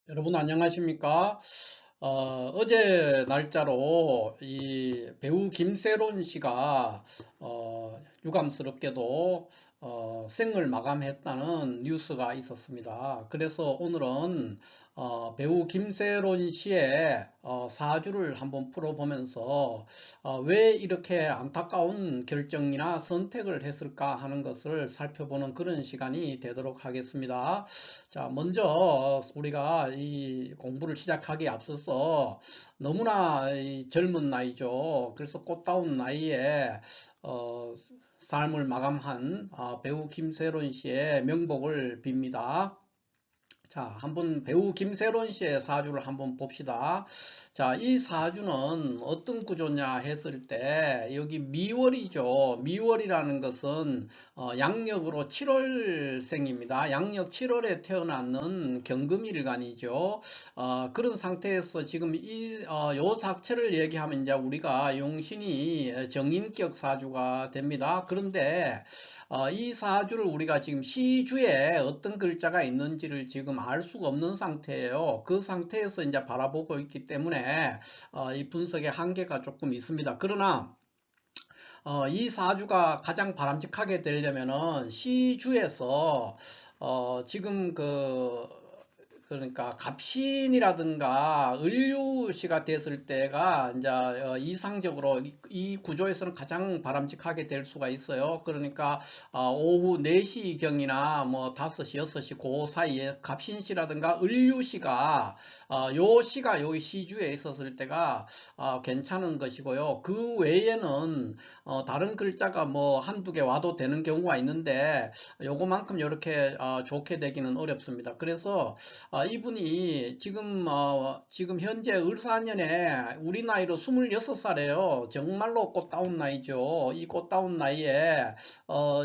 여러분 안녕하십니까? 어제 날짜로 이 배우 김세론 씨가 유감스럽게도 생을 마감했다는 뉴스가 있었습니다. 그래서 오늘은 배우 김세론 씨의 사주를 한번 풀어보면서 왜 이렇게 안타까운 결정이나 선택을 했을까 하는 것을 살펴보는 그런 시간이 되도록 하겠습니다. 자, 먼저 우리가 이 공부를 시작하기에 앞서서 너무나 이 젊은 나이죠. 그래서 꽃다운 나이에 어, 삶을 마감한 배우 김세론 씨의 명복을 빕니다. 자, 한번 배우 김세론 씨의 사주를 한번 봅시다. 자, 이 사주는 어떤 구조냐 했을 때 여기 미월이죠. 미월이라는 것은 양력으로 7월생입니다. 양력 7월에 태어났는 경금일간이죠. 그런 상태에서 지금 요 자체를 얘기하면 이제 우리가 용신이 정인격 사주가 됩니다. 그런데 이 사주를 우리가 지금 시주에 어떤 글자가 있는지를 지금 알 수가 없는 상태예요. 그 상태에서 이제 바라보고 있기 때문에 이 분석의 한계가 조금 있습니다. 그러나 이 사주가 가장 바람직하게 되려면은 시주에서 지금 그러니까 갑신이라든가 을류시가 됐을 때가 이제 이상적으로 이 구조에서는 가장 바람직하게 될 수가 있어요. 그러니까 오후 4시경이나 뭐 5시, 6시 그 사이에 갑신시라든가 을류시가 요 시가 여기 시주에 있었을 때가 괜찮은 것이고요. 그 외에는 다른 글자가 뭐 한두 개 와도 되는 경우가 있는데 요거만큼 이렇게 좋게 되기는 어렵습니다. 그래서 이분이 지금 현재 을사년에 우리 나이로 26살이에요. 정말로 꽃다운 나이죠. 이 꽃다운 나이에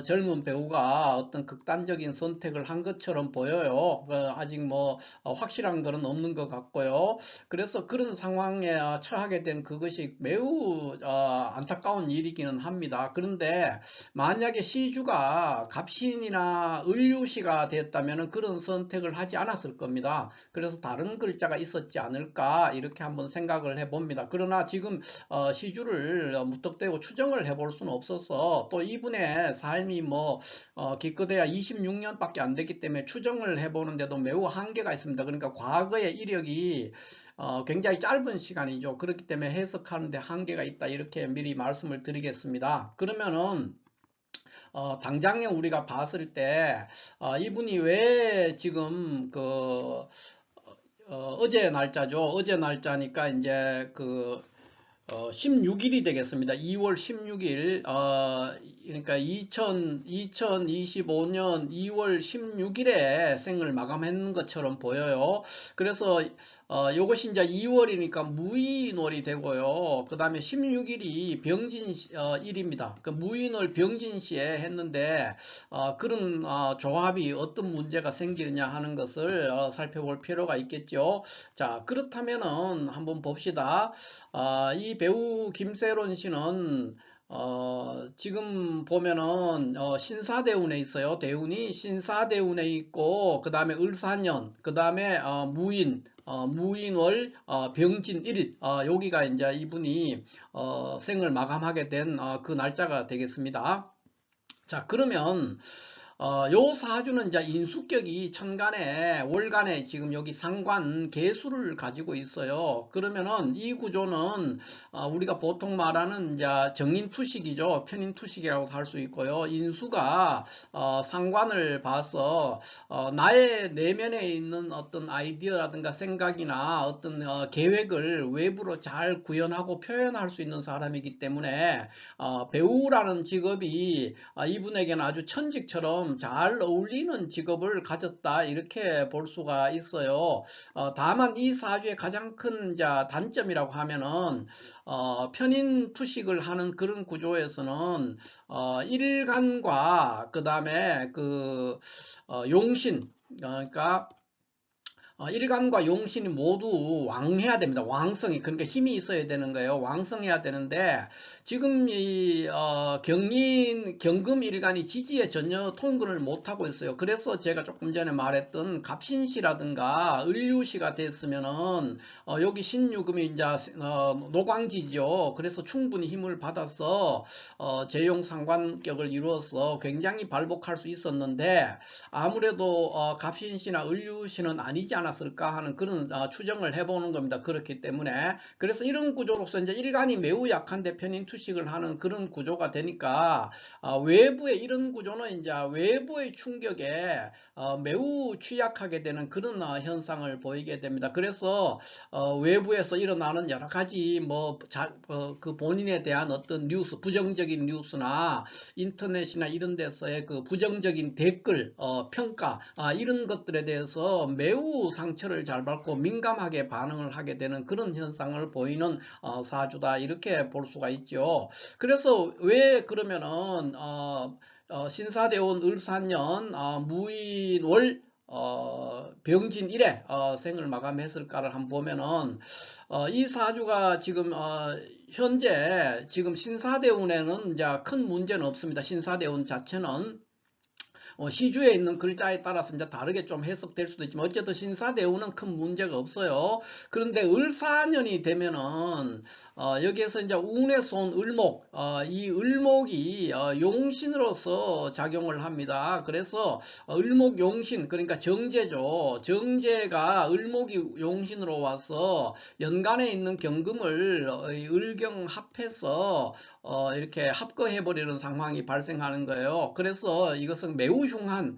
젊은 배우가 어떤 극단적인 선택을 한 것처럼 보여요. 아직 뭐 확실한 것은 없는 것 같고요. 그래서 그런 상황에 처하게 된 그것이 매우 안타까운 일이기는 합니다. 그런데 만약에 시주가 갑신이나 을류시가 됐다면 그런 선택을 하지 않았을 겁니다. 그래서 다른 글자가 있었지 않을까 이렇게 한번 생각을 해봅니다. 그러나 지금 시주를 무턱대고 추정을 해볼 수는 없어서 또 이분의 삶이 뭐 기껏해야 26년밖에 안 되기 때문에 추정을 해보는데도 매우 한계가 있습니다. 그러니까 과거의 이력이 굉장히 짧은 시간이죠. 그렇기 때문에 해석하는데 한계가 있다. 이렇게 미리 말씀을 드리겠습니다. 그러면은 당장에 우리가 봤을 때 이분이 왜 지금 어제 날짜죠. 어제 날짜니까 이제 16일이 되겠습니다. 2월 16일, 그러니까 2025년 2월 16일에 생을 마감한 것처럼 보여요. 그래서, 요것이 이제 2월이니까 무인월이 되고요. 그 다음에 16일이 일입니다. 그 무인월 병진시에 했는데, 그런, 조합이 어떤 문제가 생기느냐 하는 것을 살펴볼 필요가 있겠죠. 자, 그렇다면은 한번 봅시다. 이 배우 김세론 씨는 지금 보면은 신사대운에 있어요. 대운이 신사대운에 있고 그 다음에 을사년, 그 다음에 무인월, 병진 1일, 여기가 이제 이분이 생을 마감하게 된 그 날짜가 되겠습니다. 자, 그러면 요 사주는 이제 인수격이 천간에 월간에 지금 여기 상관 개수를 가지고 있어요. 그러면은 이 구조는 우리가 보통 말하는 이제 정인투식이죠. 편인투식이라고 할 수 있고요. 인수가 상관을 봐서 나의 내면에 있는 어떤 아이디어라든가 생각이나 어떤 계획을 외부로 잘 구현하고 표현할 수 있는 사람이기 때문에 배우라는 직업이 이분에게는 아주 천직처럼 잘 어울리는 직업을 가졌다 이렇게 볼 수가 있어요. 다만 이 사주의 가장 큰 단점이라고 하면은 편인 투식을 하는 그런 구조에서는 일간과 그 다음에 용신, 그러니까 일간과 용신이 모두 왕해야 됩니다. 왕성이, 그러니까 힘이 있어야 되는 거예요. 왕성해야 되는데 지금 이 경금 일간이 지지에 전혀 통근을 못하고 있어요. 그래서 제가 조금 전에 말했던 갑신시라든가 을유시가 됐으면은 여기 신유금이 이제 노광지죠. 그래서 충분히 힘을 받아서 재용상관격을 이루어서 굉장히 발복할 수 있었는데 아무래도 갑신시나 을유시는 아니지 않았을까 하는 그런 추정을 해보는 겁니다. 그렇기 때문에 그래서 이런 구조로서 이제 일간이 매우 약한데 편인투식을 하는 그런 구조가 되니까 외부의 이런 구조는 이제 외부의 충격에 매우 취약하게 되는 그런 현상을 보이게 됩니다. 그래서 외부에서 일어나는 여러 가지 그 본인에 대한 어떤 뉴스, 부정적인 뉴스나 인터넷이나 이런 데서의 그 부정적인 댓글, 평가, 이런 것들에 대해서 매우 상처를 잘 받고 민감하게 반응을 하게 되는 그런 현상을 보이는 사주다, 이렇게 볼 수가 있죠. 그래서 왜 그러면은 신사대운 을사년 무인월 병진 1에 생을 마감했을까를 한번 보면은 이 사주가 지금 현재 지금 신사대운에는 이제 큰 문제는 없습니다. 신사대운 자체는 시주에 있는 글자에 따라서 이제 다르게 좀 해석될 수도 있지만 어쨌든 신사대운은 큰 문제가 없어요. 그런데 을사년이 되면은 여기에서 이제 운에서 온 을목, 이 을목이 용신으로서 작용을 합니다. 그래서 을목 용신, 그러니까 정제죠. 정제가 을목이 용신으로 와서 연간에 있는 경금을 을경 합해서 이렇게 합거해버리는 상황이 발생하는 거예요. 그래서 이것은 매우 흉한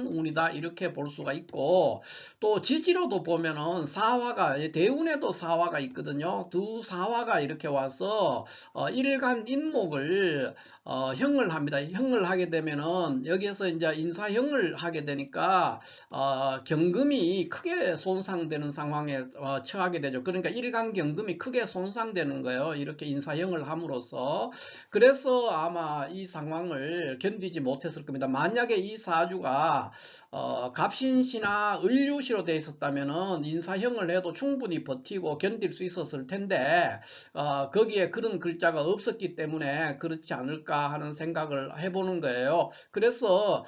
운이다, 이렇게 볼 수가 있고, 또 지지로도 보면은 사화가, 대운에도 사화가 있거든요. 두 사화가 이렇게 와서 일간 인목을 형을 합니다. 형을 하게 되면은 여기에서 이제 인사형을 하게 되니까 경금이 크게 손상되는 상황에 처하게 되죠. 그러니까 일간 경금이 크게 손상되는 거예요. 이렇게 인사형을 함으로써. 그래서 아마 이 상황을 견디지 못했을 겁니다. 만약에 이 사주가 갑신시나 을유시로 되어 있었다면은 인사형을 해도 충분히 버티고 견딜 수 있었을 텐데 거기에 그런 글자가 없었기 때문에 그렇지 않을까 하는 생각을 해보는 거예요. 그래서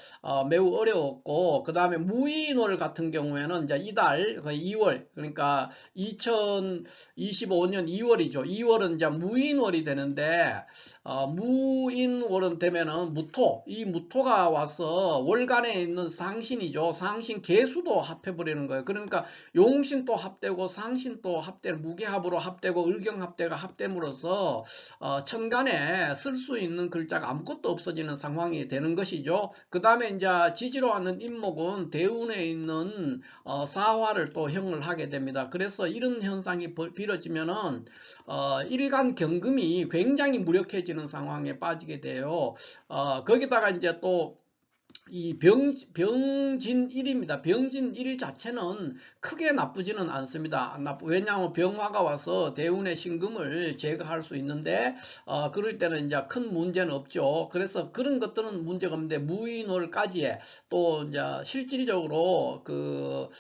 매우 어려웠고, 그 다음에 무인월 같은 경우에는 이제 이달 2월, 그러니까 2025년 2월이죠. 2월은 이제 무인월이 되는데 무인월은 되면은 무토, 이 무토가 와서 월간에 있는 상신이죠. 상신 개수도 합해버리는 거예요. 그러니까 용신도 합되고 상신도 합되는, 무게합으로 합되고 을경합대가 합됨으로써 천간에 쓸 수 있는 글자가 아무것도 없어지는 상황이 되는 것이죠. 그 다음에 이제 지지로 하는 인목은 대운에 있는 사화를 또 형을 하게 됩니다. 그래서 이런 현상이 벌어지면은 일간 경금이 굉장히 무력해지는 상황에 빠지게 돼요. 거기다가 이제 또 이 병진일입니다. 병진일 자체는 크게 나쁘지는 않습니다. 왜냐하면 병화가 와서 대운의 신금을 제거할 수 있는데 그럴 때는 이제 큰 문제는 없죠. 그래서 그런 것들은 문제가 없는데 무인월까지에 또 이제 실질적으로 그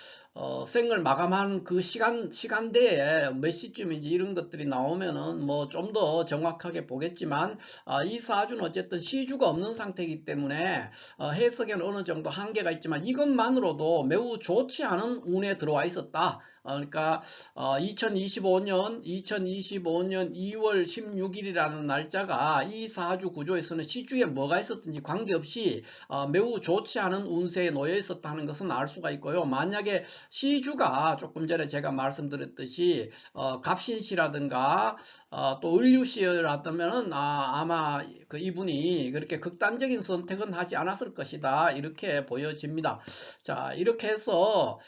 생을 마감한 그 시간대에 몇 시쯤인지 이런 것들이 나오면은 뭐 좀 더 정확하게 보겠지만 이 사주는 어쨌든 시주가 없는 상태이기 때문에 해석에는 어느 정도 한계가 있지만 이것만으로도 매우 좋지 않은 운에 들어와 있었다. 그러니까 2025년 2월 16일이라는 날짜가 이 사주 구조에서는 시주에 뭐가 있었든지 관계없이 매우 좋지 않은 운세에 놓여 있었다는 것은 알 수가 있고요. 만약에 시주가 조금 전에 제가 말씀드렸듯이 갑신시라든가 또 을유시라면 아마 그 이분이 그렇게 극단적인 선택은 하지 않았을 것이다, 이렇게 보여집니다. 자, 이렇게 해서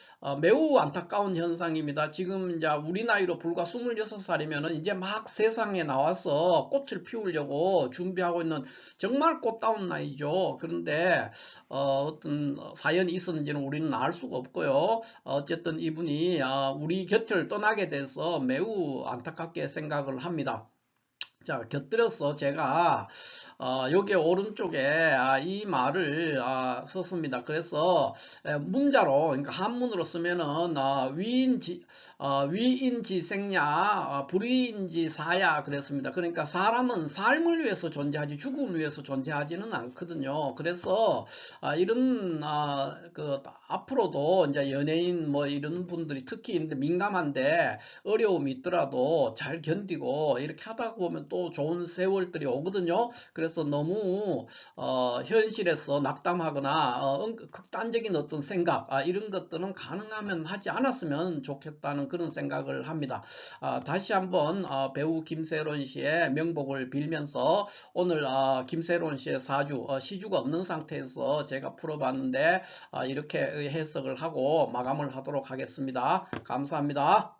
매우 안타까운 현상입니다. 지금 이제 우리 나이로 불과 26살이면은 이제 막 세상에 나와서 꽃을 피우려고 준비하고 있는 정말 꽃다운 나이죠. 그런데 어떤 사연이 있었는지는 우리는 알 수가 없고요. 어쨌든 이분이 우리 곁을 떠나게 돼서 매우 안타깝게 생각을 합니다. 자, 곁들여서 제가 여기 오른쪽에 이 말을 썼습니다. 그래서 문자로, 그러니까 한문으로 쓰면은 위인지생냐, 불위인지사야 그랬습니다. 그러니까 사람은 삶을 위해서 존재하지 죽음을 위해서 존재하지는 않거든요. 그래서 이런 그 앞으로도 이제 연예인 뭐 이런 분들이 특히 민감한데 어려움이 있더라도 잘 견디고 이렇게 하다 보면 또 좋은 세월들이 오거든요. 그래서 너무 현실에서 낙담하거나 극단적인 어떤 생각 이런 것들은 가능하면 하지 않았으면 좋겠다는 그런 생각을 합니다. 다시 한번 배우 김세론 씨의 명복을 빌면서 오늘 김세론 씨의 사주 시주가 없는 상태에서 제가 풀어봤는데 이렇게 해석을 하고 마감을 하도록 하겠습니다. 감사합니다.